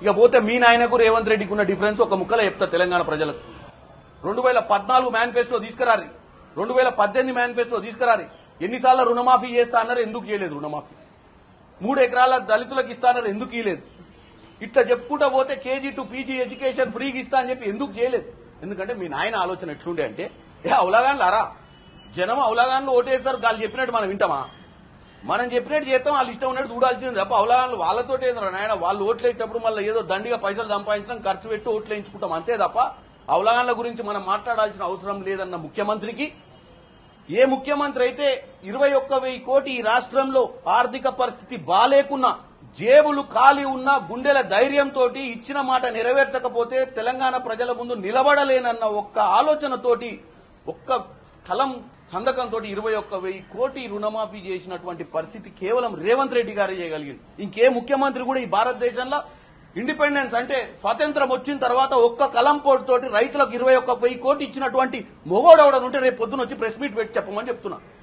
ఇక పోతే మీ నాయనకు రేవంత్ రెడ్డికి ఉన్న డిఫరెన్స్ ఒక ముక్కలో చెప్తా తెలంగాణ ప్రజలకు. 2014 మేనిఫెస్టో తీసుకురారి, 2018 మేనిఫెస్టో తీసుకురారి. ఎన్నిసార్లు రుణమాఫీ చేస్తా అన్నారు, ఎందుకు చేయలేదు రుణమాఫీ? 3 ఎకరాల దళితులకు ఇస్తా అన్నారు, ఎందుకు ఇవ్వలేదు? ఇట్లా చెప్పుకుంటా పోతే కేజీ టు పీజీ ఎడ్యుకేషన్ ఫ్రీగా ఇస్తా అని చెప్పి ఎందుకు చేయలేదు? ఎందుకంటే మీ నాయన ఆలోచన ఎట్లుండే అంటే, అవులాగాన్లు అరా జనం అవులాగాన్లు ఓటేస్తారు, వాళ్ళు చెప్పినట్టు మనం వింటామా? మనం చెప్పినట్టు చేస్తాం, వాళ్ళు ఇష్టం ఉన్నట్టు చూడాల్సింది తప్ప అవులాగాన్లు వాళ్ళతో ఏంద్రా నాయన, వాళ్ళు ఓట్లు వేసేటప్పుడు మళ్ళీ ఏదో దండిగా పైసలు సంపాదించడం, ఖర్చు పెట్టి ఓట్లు వేయించుకుంటాం అంతే తప్ప అవులాగాన్ల గురించి మనం మాట్లాడాల్సిన అవసరం లేదన్న ముఖ్యమంత్రికి, ఏ ముఖ్యమంత్రి అయితే 21,000 కోటి ఈ రాష్ట్రంలో ఆర్థిక పరిస్థితి బాలేకున్నా, జేబులు ఖాళీ ఉన్న గుండెల ధైర్యంతో ఇచ్చిన మాట నెరవేర్చకపోతే తెలంగాణ ప్రజల ముందు నిలబడలేనన్న ఒక్క ఆలోచనతోటి, ఒక్క స్థలం సంతకంతో 21,000 కోటి రుణమాఫీ చేసినటువంటి పరిస్థితి కేవలం రేవంత్ రెడ్డి గారే చేయగలిగింది. ఇంకే ముఖ్యమంత్రి కూడా ఈ భారతదేశంలో ఇండిపెండెన్స్ అంటే స్వాతంత్రం వచ్చిన తర్వాత ఒక్క కలంపోటు తోటి రైతులకు 21,000 కోటి ఇచ్చినటువంటి మొగోడెవడనుంటే రేపు పొద్దున వచ్చి ప్రెస్ మీట్ పెట్టి చెప్పమని చెప్తున్నా.